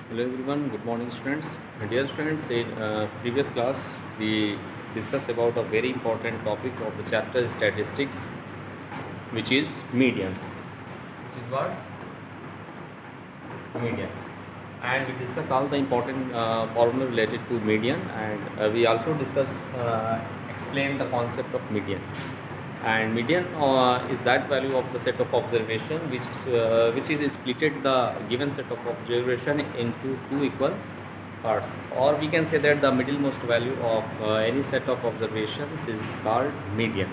Hello everyone, good morning students. Dear students, in previous class we discussed about a very important topic of the chapter statistics, which is median. Which is what? Median. And we discussed all the important formula related to median, and we also explain the concept of median. And median is that value of the set of observation which is splitted the given set of observation into two equal parts, or we can say that the middlemost value of any set of observations is called median.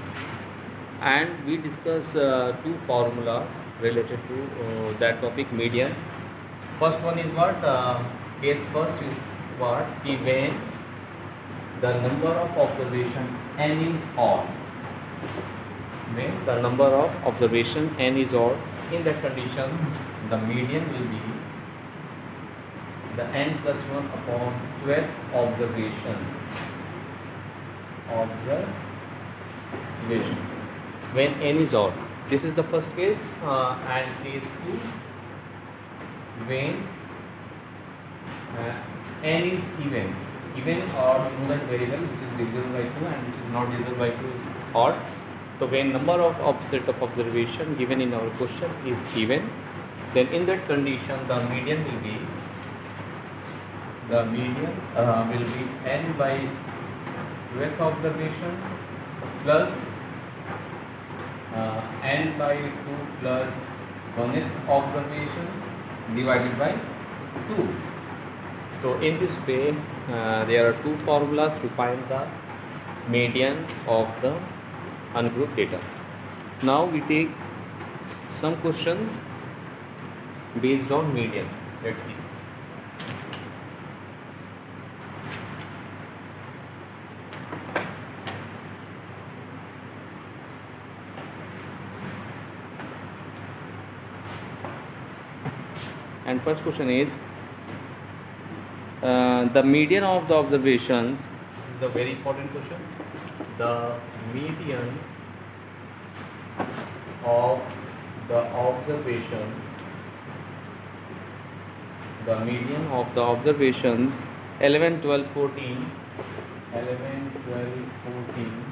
And we discuss two formulas related to that topic, median. First one is what? Case first is what? When the number of observation n is odd. When the number of observation n is odd, in that condition the median will be the n plus 1 upon 12th observation. When n is odd. This is the first case, and case 2 when n is even. Even or you know that variable which is divisible by 2 and which is not divisible by 2 is odd. So when number of set of observation given in our question is even, then in that condition the median will be n by 12th observation plus n by 2 plus 1th observation divided by 2. So in this way there are two formulas to find the median of the ungrouped data. Now we take some questions based on median. Let's see. And first question is the median of the observations. This is the very important question. The median of the observation. The median of the observations 11, 12, 14. 11, 12, 14,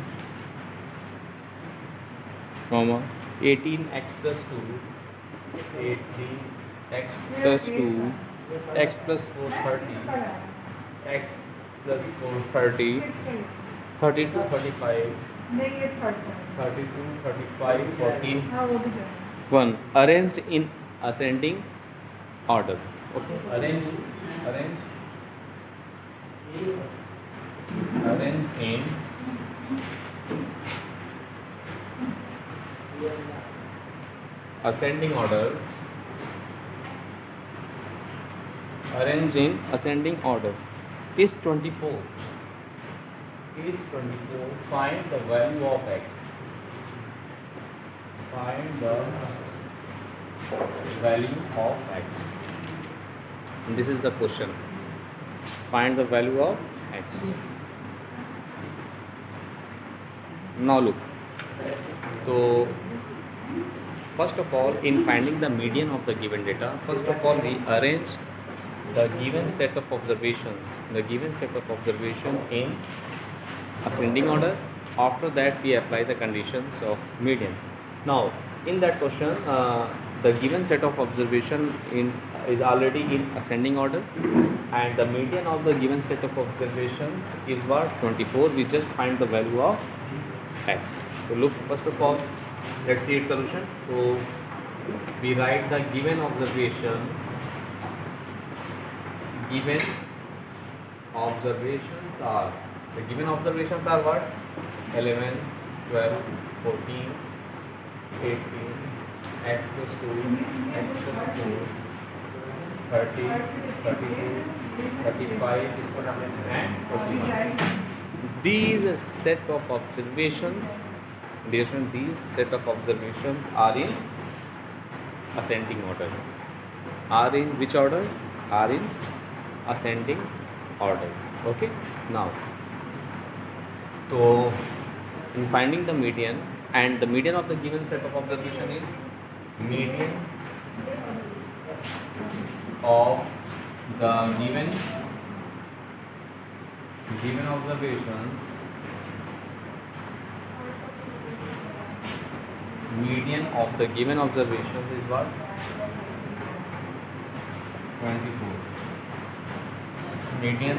comma 18x plus 2, 18x plus 2, x plus 4, 30, x plus 4, 30, 32, 35, 32, 35, 14, 1. Arranged in ascending order. Okay. Arrange in ascending order. Arrange in ascending order. Is 24. Find the value of x. Find the value of x. And this is the question. Find the value of x. Now look. So first of all, in finding the median of the given data, first of all we arrange the given set of observations, in ascending order. After that we apply the conditions of median. Now in that question the given set of observation is already in ascending order, and the median of the given set of observations is what? 24. We just find the value of x. So look, first of all let's see its solution. So we write the given observations. Given observations are what? 11, 12, 14, 18, x plus 2, x plus 4, 30, 32, 35, and 41. These set of observations are in ascending order. Are in which order? Are in ascending order. Okay. Now, so in finding the median, and the median of the given set of observation is median of the given observations, median of the given observations is what? 24. Median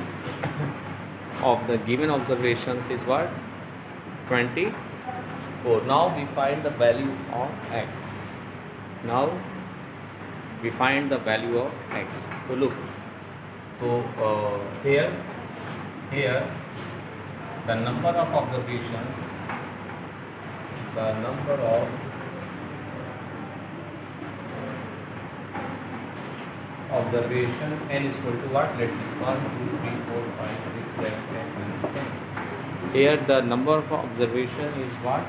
of the given observations is what? 24. Now we find the value of x. Now we find the value of x. So look, so here the number of observations, the number of observation n is equal to what? Let's see, 1, 2, 3, 4, 5, 6, 7, 8, 9, 10. Here the number of observation is what?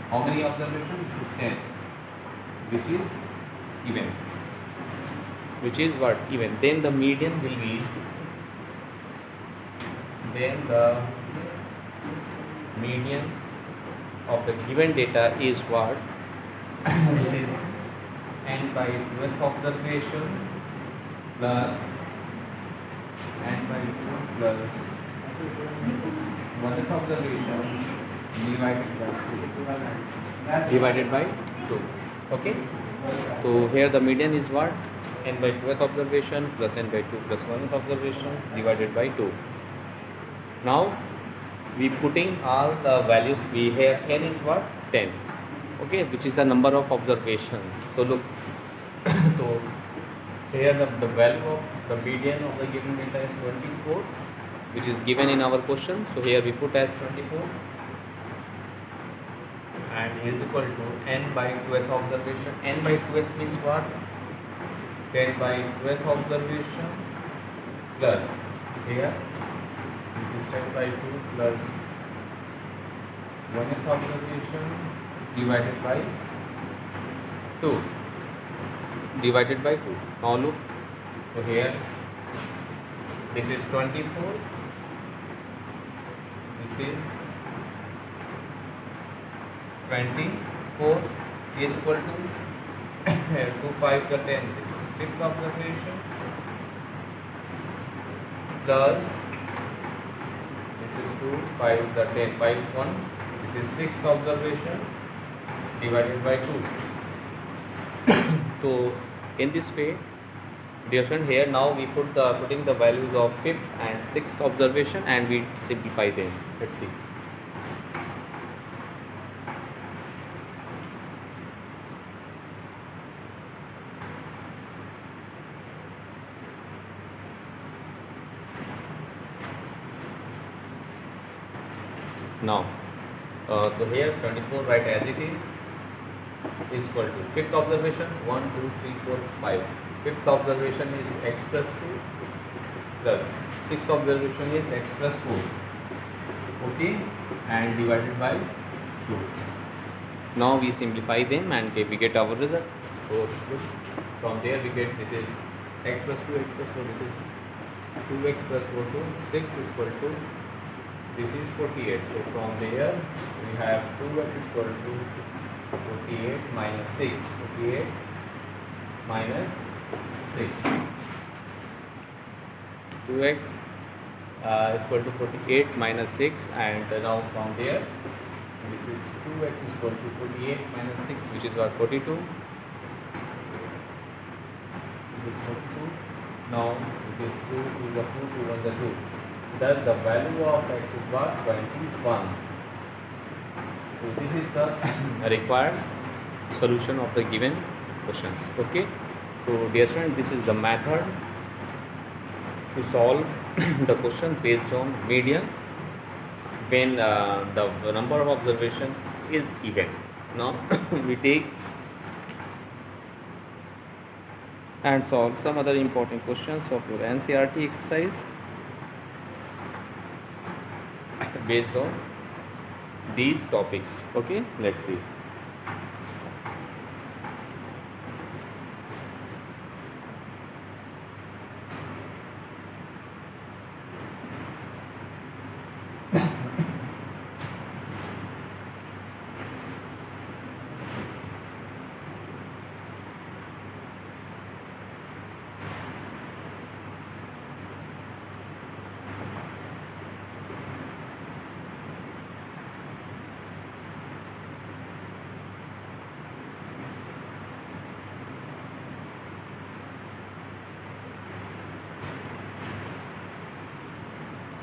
How many observations? It is 10, which is even. Which is what? Even. Then the median will be, then the median of the given data is what? This is n by 12th observation plus n by 2 plus 1th observation divided by 2. Okay. So here the median is what? N by 12th observation plus n by 2 plus 1th observations divided by 2. Now we putting all the values. We here n is what? 10. Okay, which is the number of observations. So look, so here the value of the median of the given data is 24, which is given in our question. So here we put as 24 and is equal to n by 12th observation. N by 12th means what? 10 by 12th observation plus here this is 10 by 2 plus 1th observation divided by 2. Divided by 2. Now look, so here this is 24, this is 24 is equal to 2 5 का 10. This is 5th observation plus this is 2 5 is 10, 5 1. This is 6th observation divided by 2. So in this way, dear student, here now we putting the values of 5th and 6th observation and we simplify them. Let's see. Now, so here 24 write as it is equal to 5th observation 1, 2, 3, 4, 5. 5th observation is x plus 2 plus 6th observation is x plus 4. Okay, and divided by 2. Now we simplify them and we get our result. So from there we get this is x plus 2, x plus 4. This is 2x plus 4 to 6 is equal to this is 48. So from there we have 2x is equal to 48 minus 6. 48 minus 6. 2x is equal to 48 minus 6, and now from there this is 2x is equal to 48 minus 6, which is what? 42. This is 42. Now this is 2 to the 2 to 1 the 2. Thus the value of x is what? 21. So this is the required solution of the given questions. Okay. So dear student, this is the method to solve the question based on median when the number of observation is even. Now we take and solve some other important questions of your NCERT exercise based on these topics. Okay, let's see.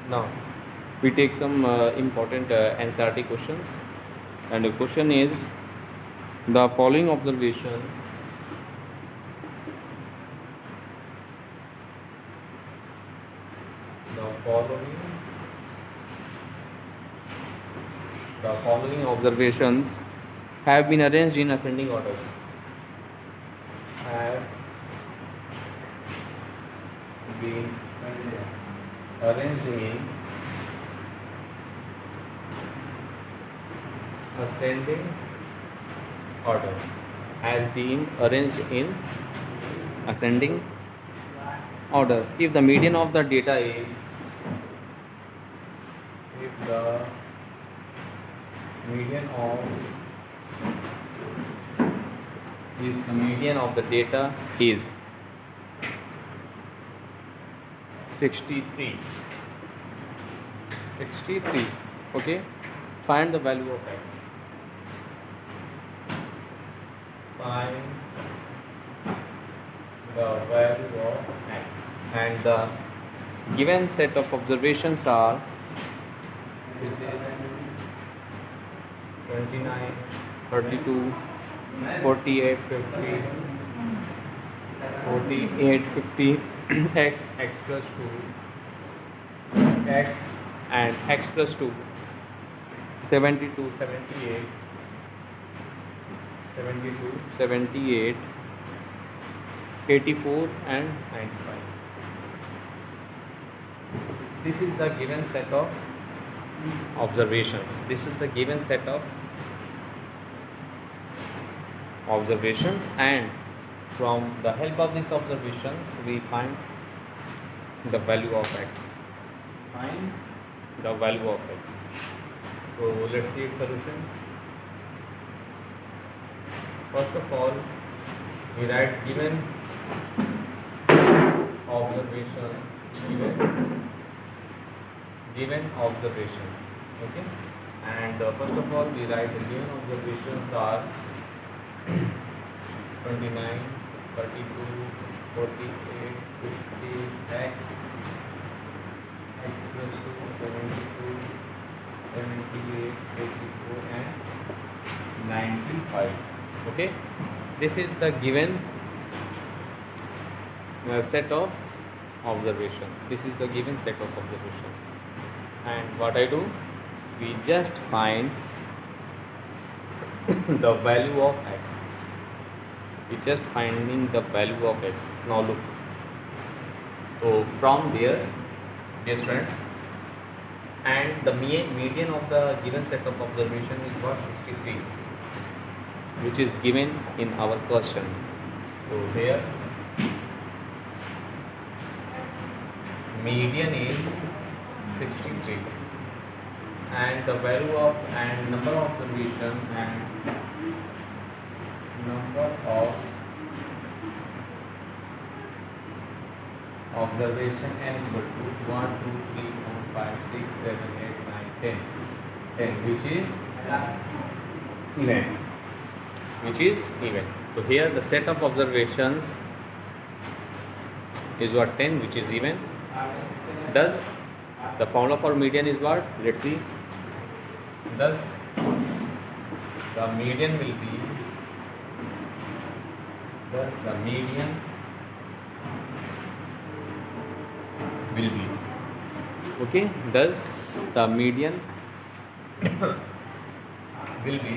Now we take some important NCERT questions, and the question is the following observations the following the following observations have been arranged in ascending order. Have been arranged in ascending order. Has been arranged in ascending order. If the median of the data is if the median of the data is 63, okay, find the value of x. Find the value of x, and the given set of observations are, this is 29, 32, 48, 50, 48, 50, x plus 2, x and x plus 2, 72, 78, 84 and 95. This is the given set of observations. And from the help of these observations we find the value of x. So let's see its solution. First of all, we write given observations. Okay, and first of all we write the given observations are 29, 32, 48, 50, x plus 2, 72, 78, 84 and 95. Okay, this is the given set of observation. And what I do, we just find the value of x. Now look, so from there, dear students, and the median of the given set of observation is what, 63, which is given in our question. So here median is 63, and the value of and number of observation and number of observation n is equal to 1, 2, 3, 4, 5, 6, 7, 8, 9, 10, which is even. So here the set of observations is what, 10, which is even. Thus the formula for median is what? Let's see. Thus the median will be okay. Thus the median will be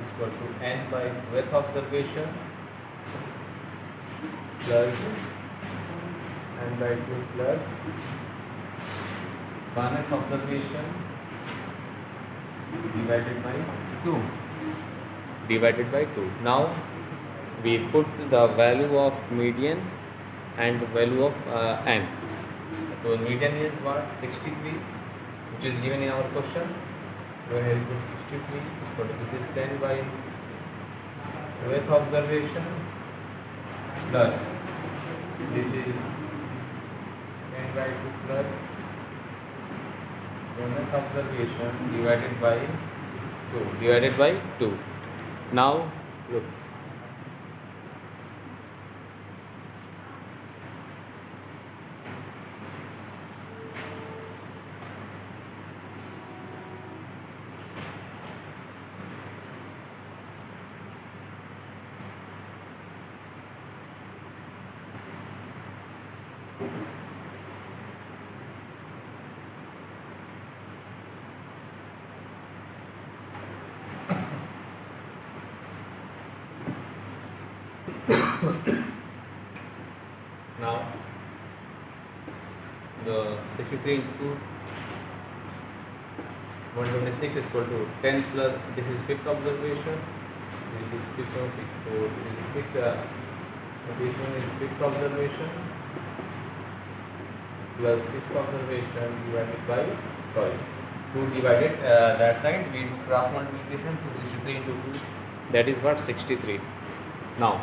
equal to n by width observation plus n by 2 plus Banach observation divided by 2. Now we put the value of median and the value of n. So median is what, 63, which is given in our question. Go ahead and put 63 is equal to, this is 10 by width observation plus this is 10 by 2 plus Banach observation divided by 2. Now look, Now the 63 into 126 is equal to 10 plus, this is fifth observation, this is fifth of 6, so this is 6, this one is fifth observation plus sixth observation divided by, sorry, 2 divided that side, we do cross multiplication, 263 into 2, that is what, 63. Now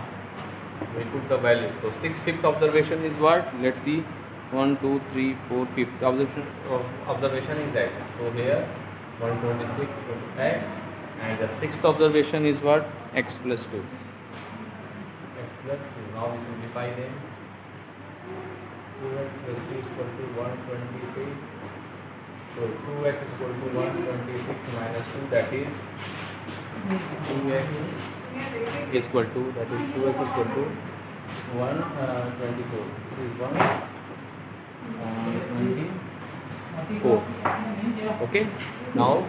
we put the value, so fifth observation is what, let's see, 1 2 3 4 fifth observation is x, so here 126 x, and the sixth observation is what, x plus 2, x plus 2. Now we simplify them, 2x plus 2 is equal to 126, so 2x is equal to 126 minus 2, that is 2x is equal to, that is 2x is equal to 124, this is 124. Okay, now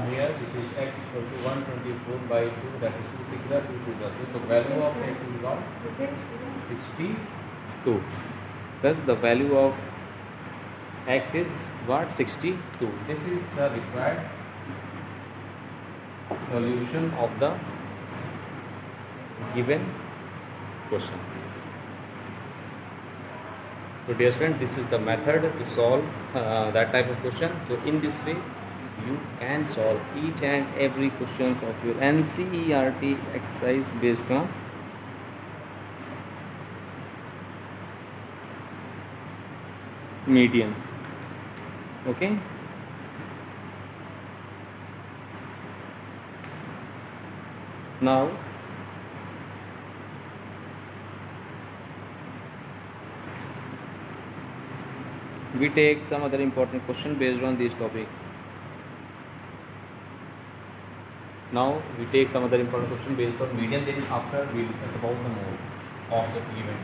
here this is x equal to 124 by 2, that is 2 6 2 2, so the value of x is what, 62. Thus the value of x is what, 62. This is the required solution of the given questions. So dear student, this is the method to solve that type of question. So in this way you can solve each and every questions of your NCERT exercise based on median. Okay, now we take some other important question based on this topic. Now we take some other important question based on median, then after we discuss about the mode of the given data.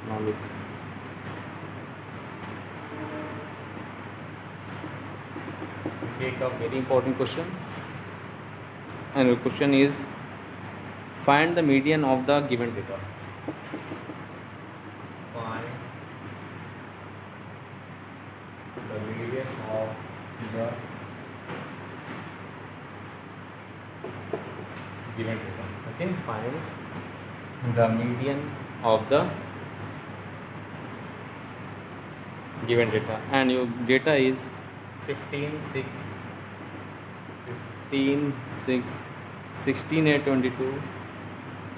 Now look, take a very important question, and the question is, find the median of the given data. Find the median of the given data. Okay, find the median of the given data, and your data is 15 6 15 6 16 8 22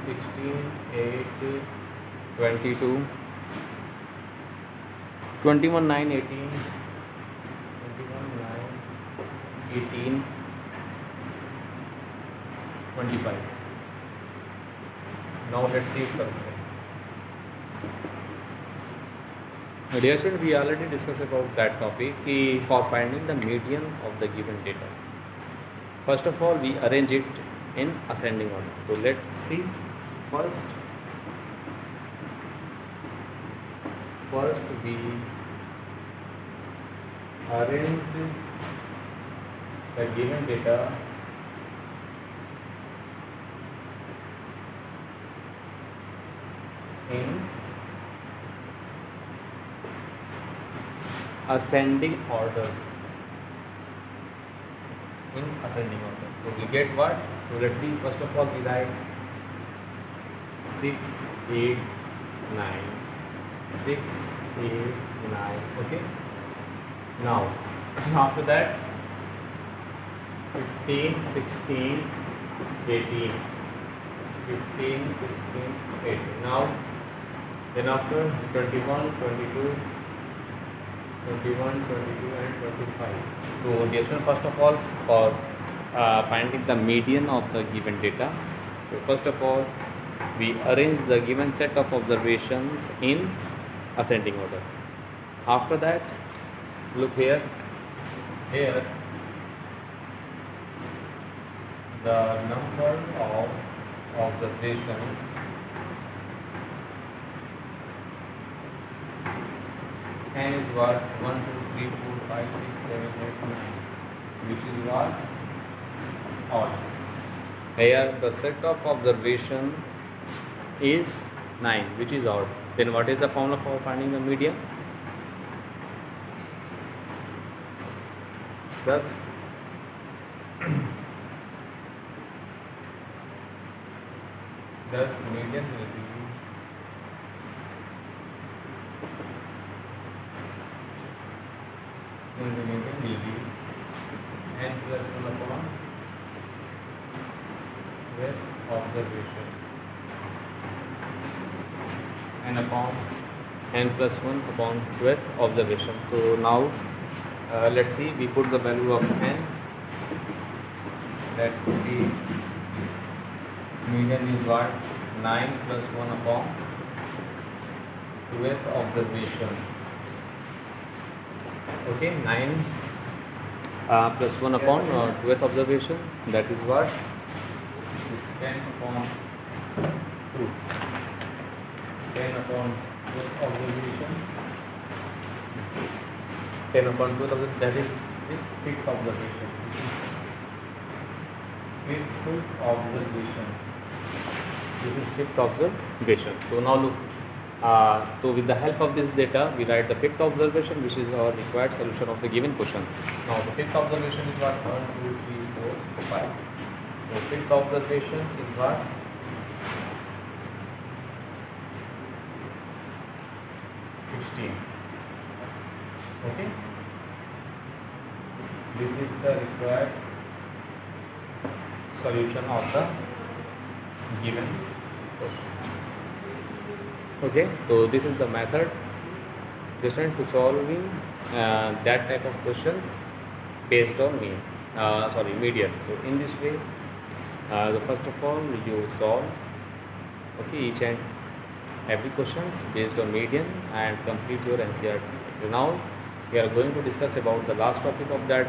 16 8 22 21 9 18 21 9 18 25. Now let's see something. Dear student, we already discussed about that topic for finding the median of the given data. First of all, we arrange it in ascending order. So let's see. First we arrange the given data in ascending order. In ascending order. So we get what? So let's see. First of all, we write 6 8 9 6 8 9. Okay. Now after that 15 16 18, 15, 16, 18. Now, then after 21, 22, 21, 22 and 25. So the question first of all for finding the median of the given data. So first of all, we arrange the given set of observations in ascending order. After that, look here, here the number of observations n is what 1, 2, 3, 4, 5, 6, 7, 8, 9, which is what odd. Here the set of observation is 9, which is odd. Then what is the formula for finding the median? Thus median will be n plus 1 upon width observation n upon n plus 1 upon width observation. So now let's see, we put the value of n, that would be median is what 9 plus 1 upon width observation. Okay, 9 plus 1 upon width observation, that is what is 10 upon 2, 10 upon width observation, 10 upon 2 observation, that is the fifth observation. Fifth observation. This is fifth observation. So now look, so with the help of this data, we write the fifth observation, which is our required solution of the given question. Now the fifth observation is what 1, 2, 3, 4, 5. So fifth observation is what 16. Okay. This is the required solution of the given question. Okay, so this is the method different to solving that type of questions based on median. So in this way, the first of all you solve each and every questions based on median and complete your NCERT. So now we are going to discuss about the last topic of that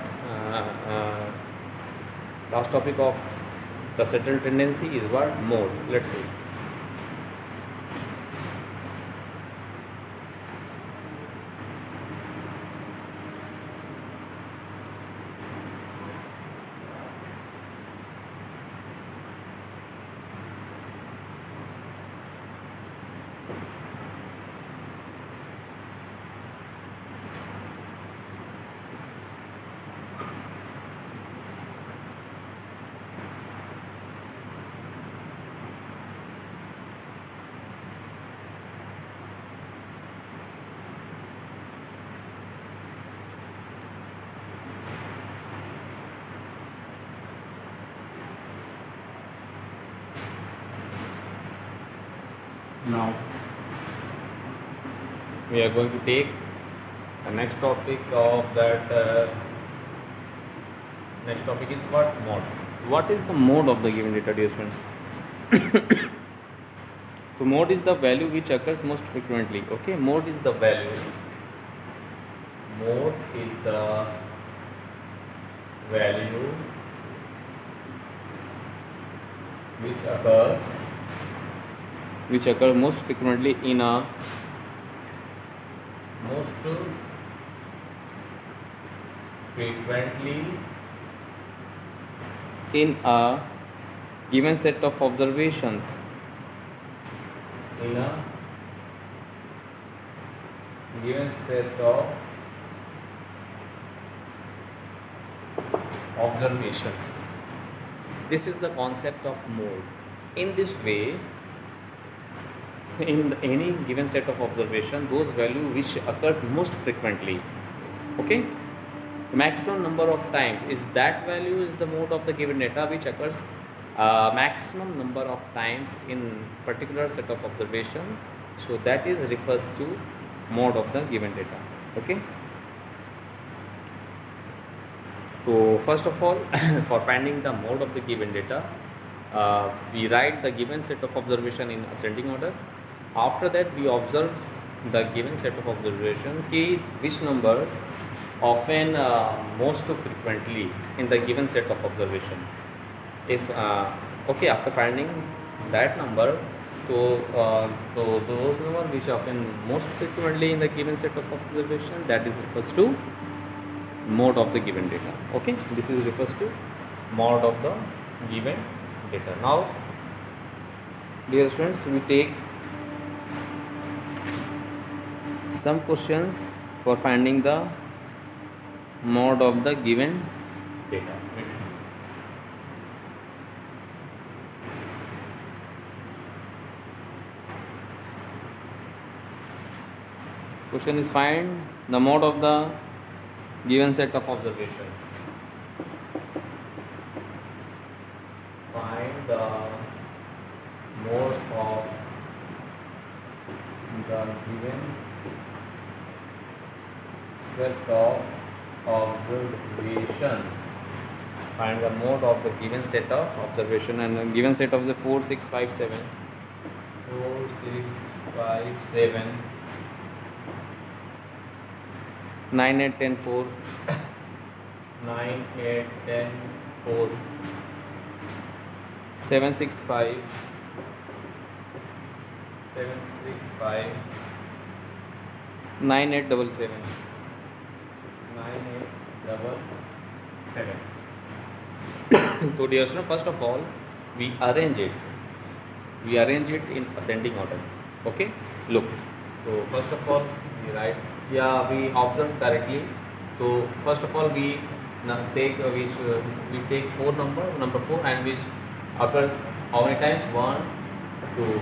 last topic of the settled tendency is what mode. Let's see. Now we are going to take the next topic of that. Next topic is what mode. What is the mode of the given data, dear students? So mode is the value which occurs most frequently. Okay, mode is the value. Mode is the value which occur most frequently in a given set of observations. In a given set of observations. This is the concept of mode. In this way, in any given set of observation, those values which occur most frequently, okay, maximum number of times is that value is the mode of the given data which occurs maximum number of times in particular set of observation. So that is refers to mode of the given data. Okay. So first of all, for finding the mode of the given data, we write the given set of observation in ascending order. After that, we observe the given set of observation key which numbers often most frequently in the given set of observation. If okay, after finding that number, so those numbers which often most frequently in the given set of observation, that is refers to mode of the given data. Okay, this is refers to mode of the given data. Now, dear students, we take some questions for finding the mode of the given data. Let's see. Question is find the mode of the given set of observation. Find the mode of the given set of observations. Find the mode of the given set of observation, and the given set of the 4, 6, 5, 7. 4, 6, 5, 7. 9, 8, 10, 4. 9, 8, 10, 4. 7, 6, 5. 7, 6, 5. 9, 8, 7, 7. 9, 8, 7. So dear student, first of all, we arrange it in ascending order. Okay, look. So first of all, we write. Yeah, we observe directly. So first of all, we take we take number 4, and which occurs how many times? 1, 2.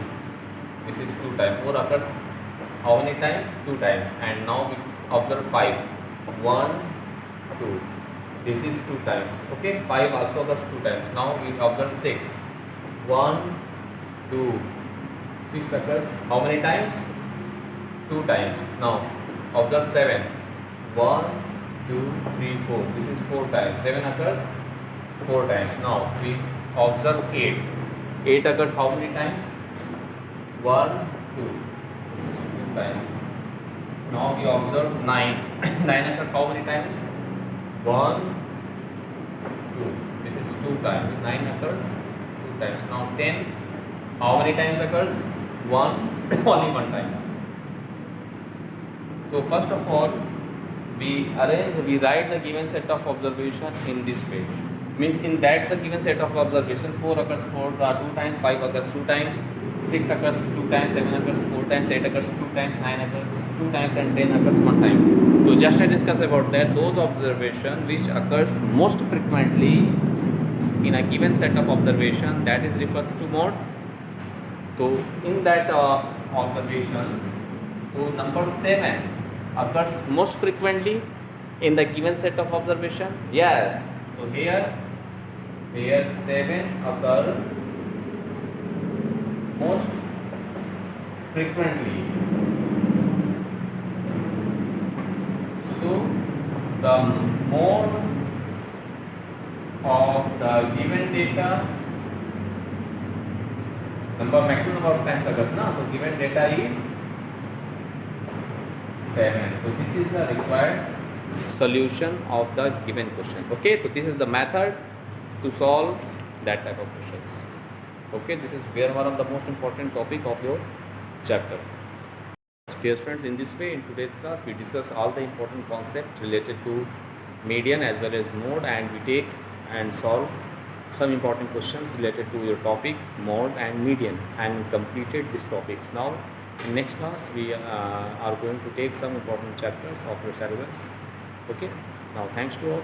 This is 2 times. 4 occurs how many times? 2 times. And now we observe 5. 1, 2. This is 2 times. Okay, 5 also occurs 2 times. Now we observe 6. 1, 2. 6 occurs how many times? 2 times. Now observe 7. 1, 2, 3, 4. This is 4 times. 7 occurs 4 times. Now we observe 8. 8 occurs how many times? 1, 2. This is 2 times. Now we observe 9. 9 occurs how many times? 1, 2. This is 2 times. 9 occurs 2 times. Now 10. How many times occurs? 1. Only 1 time. So first of all, we write the given set of observation in this way. Means in that the given set of observation, 4 occurs 2 times, 5 occurs 2 times, 6 occurs 2 times, 7 occurs 4 times, 8 occurs 2 times, 9 occurs 2 times, and 10 occurs 1 time. So just I discuss about that, those observation which occurs most frequently in a given set of observation, that is refers to mode. So in that observations, so number 7 occurs most frequently in the given set of observation. Yes. So here 7 occur most frequently. So the mode of the given data, maximum number of times occurs. So given data is 7. So this is the required solution of the given question. Okay, so this is the method to solve that type of questions. Okay, this is one of the most important topic of your chapter. Dear students, in this way in today's class we discuss all the important concepts related to median as well as mode, and we take and solve some important questions related to your topic mode and median, and completed this topic. Now in next class we are going to take some important chapters of your syllabus. Okay, now thanks to all.